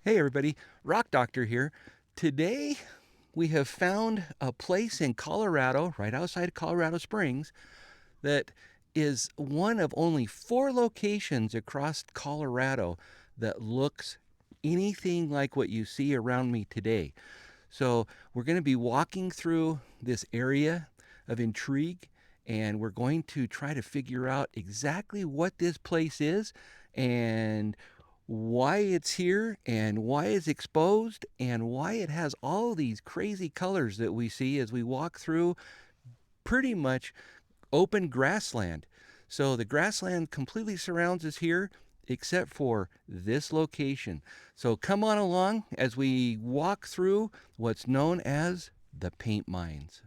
Hey everybody, Rock Doctor here. Today we have found a place in Colorado, right outside Colorado Springs, that is one of only 4 locations across Colorado that looks anything like what you see around me today. So we're going to be walking through this area of intrigue, and we're going to try to figure out exactly what this place is and why it's here and why it's exposed and why it has all these crazy colors that we see as we walk through pretty much open grassland. So the grassland completely surrounds us here except for this location. So come on along as we walk through what's known as the Paint Mines.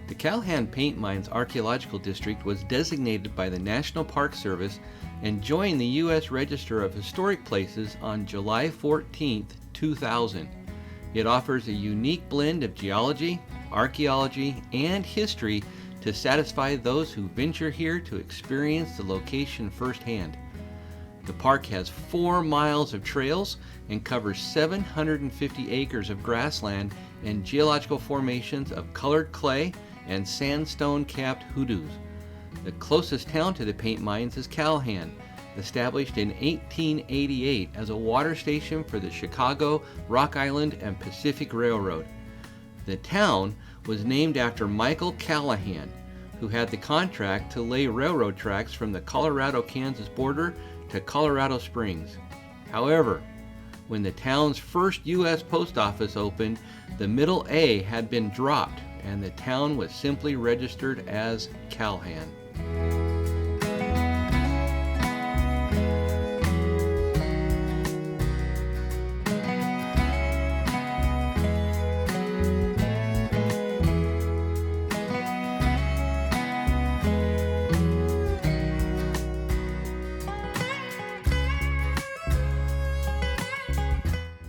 The Calhan Paint Mines Archaeological District was designated by the National Park Service and joined the U.S. Register of Historic Places on July 14, 2000. It offers a unique blend of geology, archaeology, and history to satisfy those who venture here to experience the location firsthand. The park has 4 miles of trails and covers 750 acres of grassland and geological formations of colored clay and sandstone-capped hoodoos. The closest town to the paint mines is Calhan, established in 1888 as a water station for the Chicago, Rock Island, and Pacific Railroad. The town was named after Michael Calhan, who had the contract to lay railroad tracks from the Colorado-Kansas border to Colorado Springs. However, when the town's first U.S. post office opened, the middle A had been dropped and the town was simply registered as Calhan.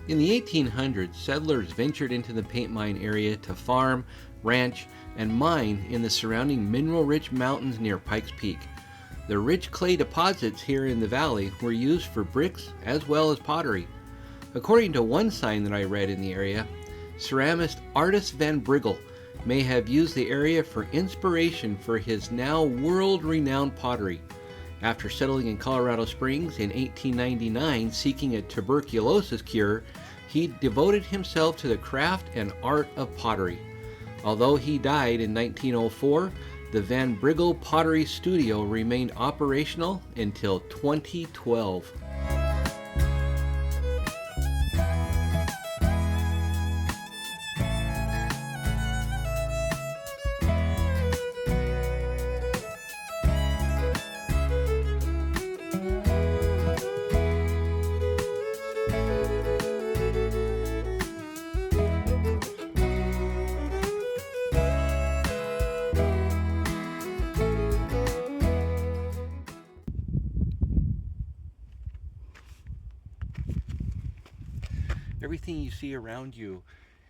In the 1800s, settlers ventured into the paint mine area to farm, ranch, and mine in the surrounding mineral-rich mountains near Pikes Peak. The rich clay deposits here in the valley were used for bricks as well as pottery. According to one sign that I read in the area, ceramist Artis van Briggle may have used the area for inspiration for his now world-renowned pottery. After settling in Colorado Springs in 1899 seeking a tuberculosis cure, he devoted himself to the craft and art of pottery. Although he died in 1904, the Van Briggle Pottery Studio remained operational until 2012. Everything you see around you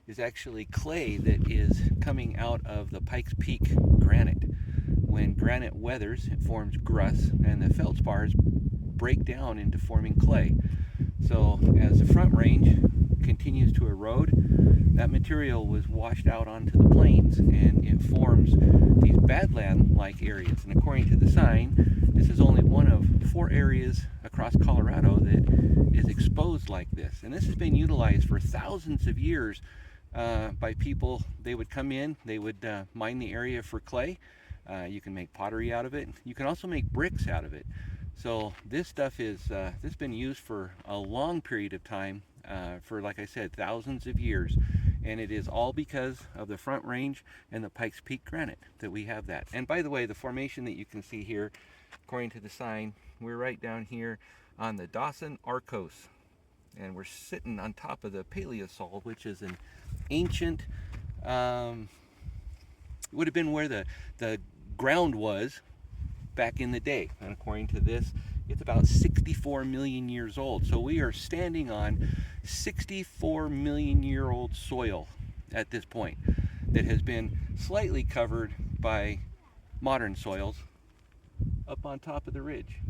is actually clay that is coming out of the Pikes Peak granite. When granite weathers, it forms gruss, and the feldspars break down into forming clay. So as the Front Range continues to erode, that material was washed out onto the plains, and it forms these badland-like areas. And according to the sign, this is only one of 4 areas across Colorado that is exposed like this. And this has been utilized for thousands of years by people. They would come in, they would mine the area for clay. You can make pottery out of it. You can also make bricks out of it. So this stuff is this has been used for a long period of time, for, like I said, thousands of years. And it is all because of the Front Range and the Pikes Peak granite that we have that. And by the way, the formation that you can see here, according to the sign, we're right down here on the Dawson Arcos, and we're sitting on top of the Paleosol, which is an ancient, it would have been where the ground was back in the day. And according to this, it's about 64 million years old. So we are standing on 64 million year old soil at this point. that has been slightly covered by modern soils up on top of the ridge.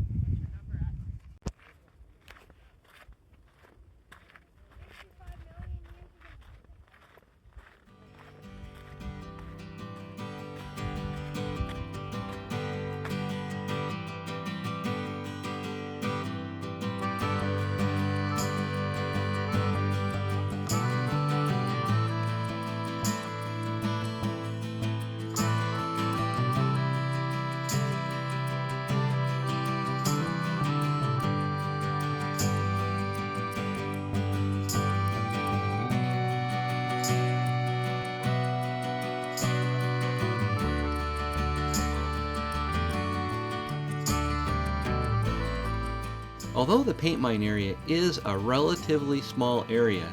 Although the paint mine area is a relatively small area,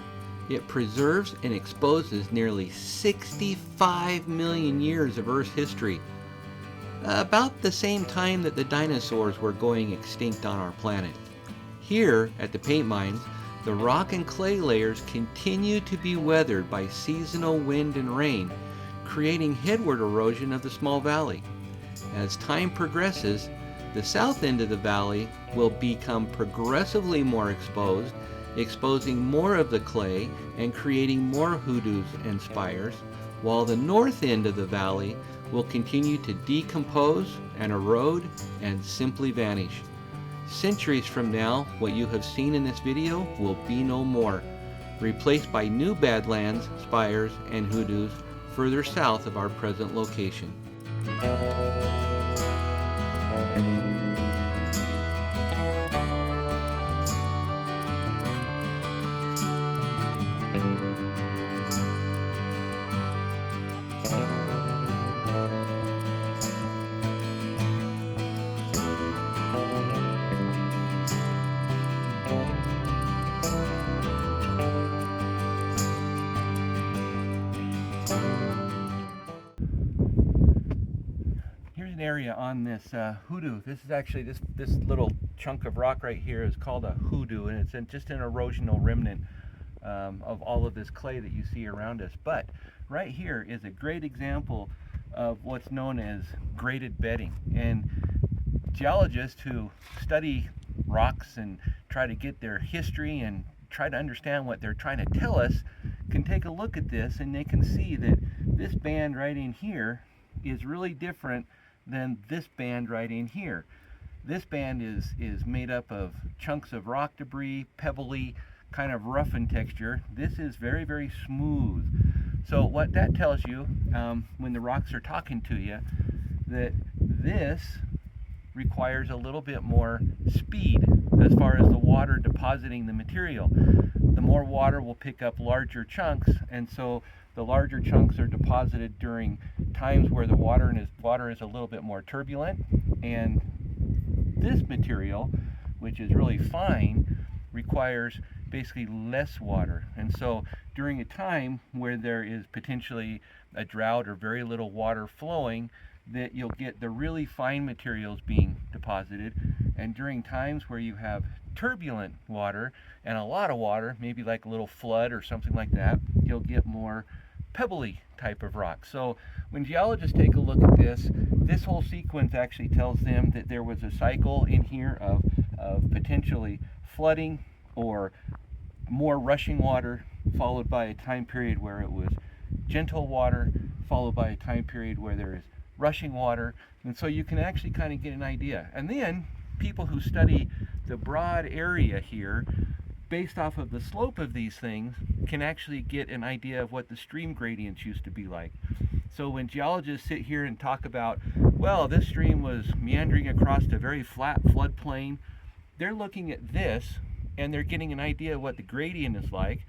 it preserves and exposes nearly 65 million years of Earth's history, about the same time that the dinosaurs were going extinct on our planet. Here at the paint mines, the rock and clay layers continue to be weathered by seasonal wind and rain, creating headward erosion of the small valley. As time progresses, the south end of the valley will become progressively more exposed, exposing more of the clay and creating more hoodoos and spires, while the north end of the valley will continue to decompose and erode and simply vanish. Centuries from now, what you have seen in this video will be no more, replaced by new badlands, spires, and hoodoos further south of our present location. Area on this hoodoo. This is actually this little chunk of rock right here is called a hoodoo, and it's just an erosional remnant of all of this clay that you see around us. But right here is a great example of what's known as graded bedding, and geologists who study rocks and try to get their history and try to understand what they're trying to tell us can take a look at this, and they can see that this band right in here is really different than this band right in here. This band is made up of chunks of rock debris, pebbly, kind of rough in texture. This is very, very smooth. So what that tells you, when the rocks are talking to you, that this requires a little bit more speed as far as the water depositing the material. The more water will pick up larger chunks, and so the larger chunks are deposited during times where the water is a little bit more turbulent, and this material, which is really fine, requires basically less water. And so during a time where there is potentially a drought or very little water flowing, that you'll get the really fine materials being deposited, and during times where you have turbulent water and a lot of water, maybe like a little flood or something like that, you'll get more pebbly type of rock. So when geologists take a look at this whole sequence actually tells them that there was a cycle in here of potentially flooding or more rushing water, followed by a time period where it was gentle water, followed by a time period where there is rushing water. And so you can actually kind of get an idea. And then people who study the broad area here, based off of the slope of these things, can actually get an idea of what the stream gradients used to be like. So when geologists sit here and talk about, well, this stream was meandering across a very flat floodplain, they're looking at this and they're getting an idea of what the gradient is like,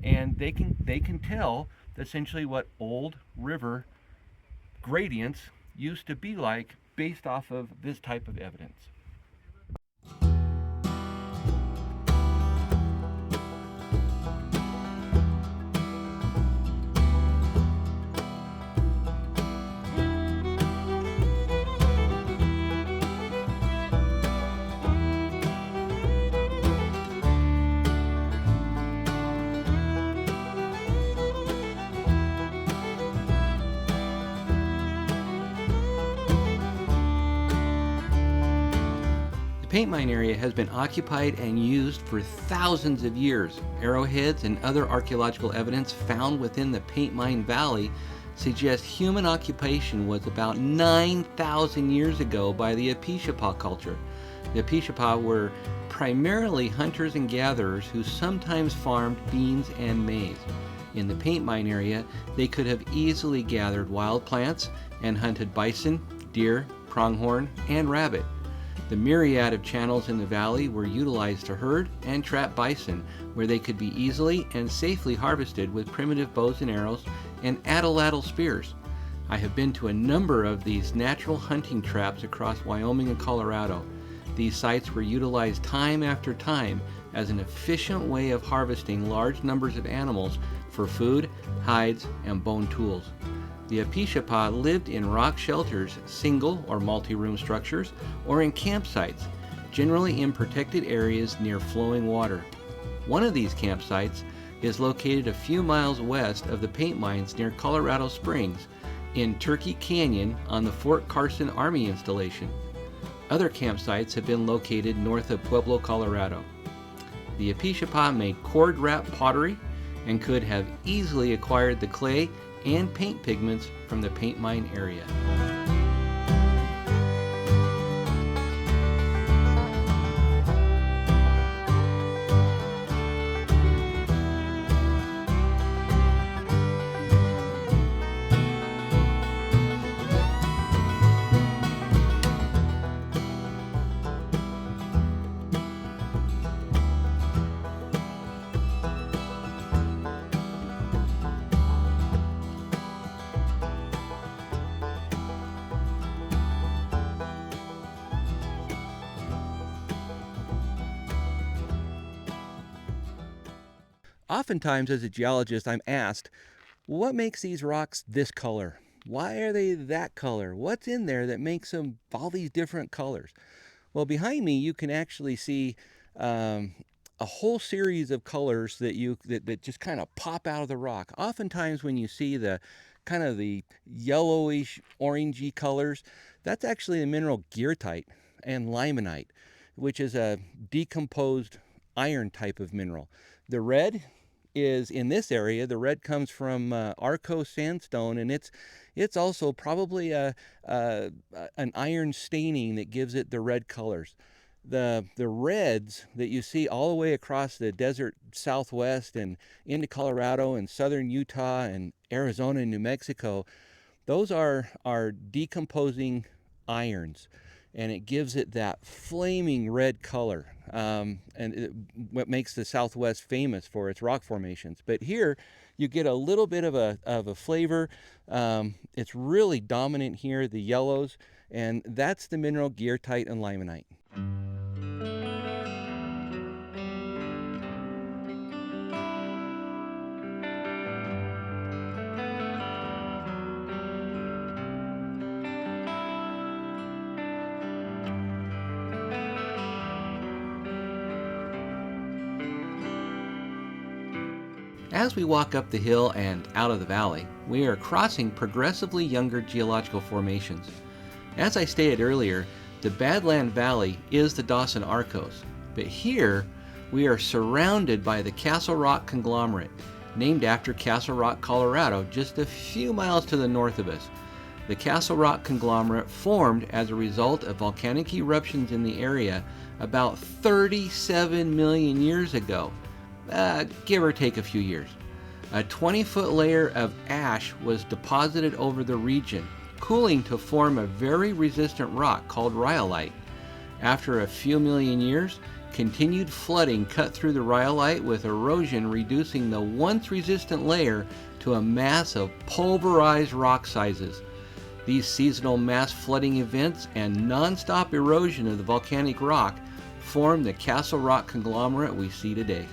and they can tell essentially what old river gradients used to be like based off of this type of evidence. Paint Mine area has been occupied and used for thousands of years. Arrowheads and other archaeological evidence found within the Paint Mine Valley suggest human occupation was about 9,000 years ago by the Apishapa culture. The Apishapa were primarily hunters and gatherers who sometimes farmed beans and maize. In the Paint Mine area, they could have easily gathered wild plants and hunted bison, deer, pronghorn, and rabbit. The myriad of channels in the valley were utilized to herd and trap bison, where they could be easily and safely harvested with primitive bows and arrows and atlatl spears. I have been to a number of these natural hunting traps across Wyoming and Colorado. These sites were utilized time after time as an efficient way of harvesting large numbers of animals for food, hides, and bone tools. The Apishapa lived in rock shelters, single or multi-room structures, or in campsites, generally in protected areas near flowing water. One of these campsites is located a few miles west of the paint mines near Colorado Springs, in Turkey Canyon on the Fort Carson Army installation. Other campsites have been located north of Pueblo, Colorado. The Apishapa made cord-wrapped pottery and could have easily acquired the clay and paint pigments from the paint mine area. Oftentimes as a geologist, I'm asked, what makes these rocks this color? Why are they that color? What's in there that makes them all these different colors? Well, behind me, you can actually see a whole series of colors that just kind of pop out of the rock. Oftentimes when you see the kind of the yellowish, orangey colors, that's actually the mineral goethite and limonite, which is a decomposed iron type of mineral. The red is in this area. The red comes from Arco sandstone, and it's also probably an iron staining that gives it the red colors. The reds that you see all the way across the desert Southwest and into Colorado and southern Utah and Arizona and New Mexico, those are decomposing irons, and it gives it that flaming red color, what makes the Southwest famous for its rock formations. But here you get a little bit of a flavor. It's really dominant here, the yellows, and that's the mineral goethite and limonite. As we walk up the hill and out of the valley, we are crossing progressively younger geological formations. As I stated earlier, the Badland Valley is the Dawson Arcos, but here we are surrounded by the Castle Rock conglomerate, named after Castle Rock, Colorado, just a few miles to the north of us. The Castle Rock conglomerate formed as a result of volcanic eruptions in the area about 37 million years ago. Give or take a few years. A 20-foot layer of ash was deposited over the region, cooling to form a very resistant rock called rhyolite. After a few million years, continued flooding cut through the rhyolite, with erosion reducing the once resistant layer to a mass of pulverized rock sizes. These seasonal mass flooding events and non-stop erosion of the volcanic rock form the Castle Rock conglomerate we see today.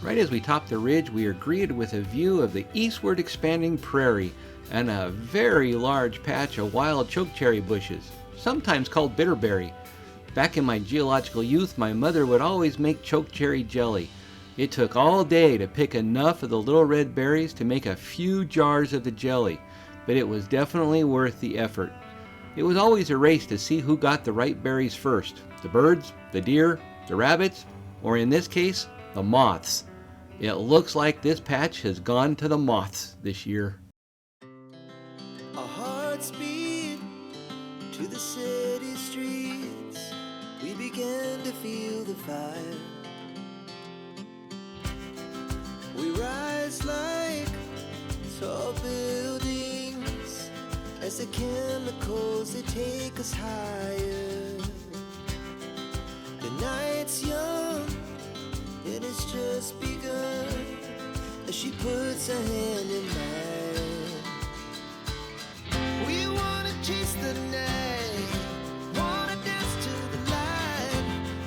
Right as we top the ridge, we are greeted with a view of the eastward expanding prairie, and a very large patch of wild chokecherry bushes, sometimes called bitterberry. Back in my geological youth, my mother would always make chokecherry jelly. It took all day to pick enough of the little red berries to make a few jars of the jelly, but it was definitely worth the effort. It was always a race to see who got the right berries first, the birds, the deer, the rabbits, or in this case, the moths. It looks like this patch has gone to the moths this year. Our hearts beat to the city streets. We began to feel the fire. We rise like tall buildings as the chemicals, they take us higher. The night's young, it has just begun as she puts her hand in mine. We wanna chase the night, wanna dance to the light,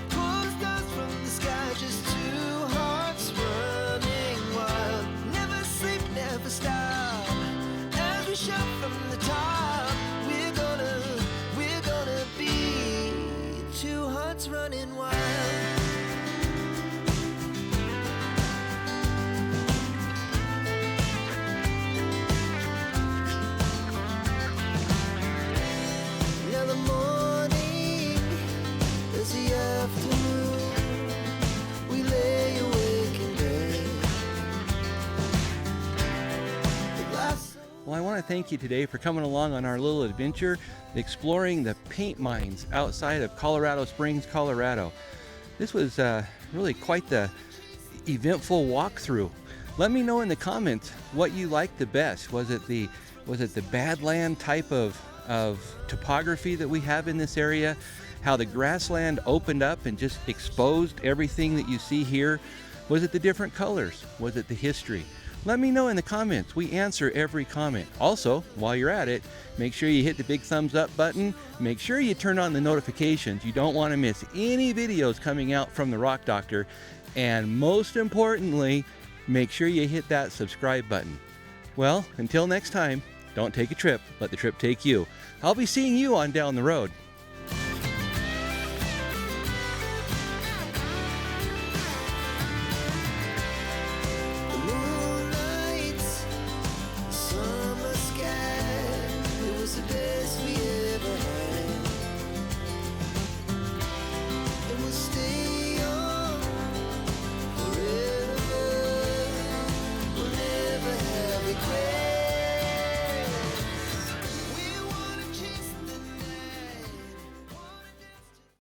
pull the stars from the sky, just two hearts running wild. Never sleep, never stop, as we shout from the top. We're gonna be two hearts running wild. Well, I want to thank you today for coming along on our little adventure exploring the paint mines outside of Colorado Springs, Colorado. This was really quite the eventful walkthrough. Let me know in the comments what you liked the best. Was it the badland type of topography that we have in this area? How the grassland opened up and just exposed everything that you see here? Was it the different colors? Was it the history? Let me know in the comments. We answer every comment. Also, while you're at it, make sure you hit the big thumbs up button. Make sure you turn on the notifications. You don't want to miss any videos coming out from the Rock Doctor. And most importantly, make sure you hit that subscribe button. Well, until next time, don't take a trip, let the trip take you. I'll be seeing you on down the road.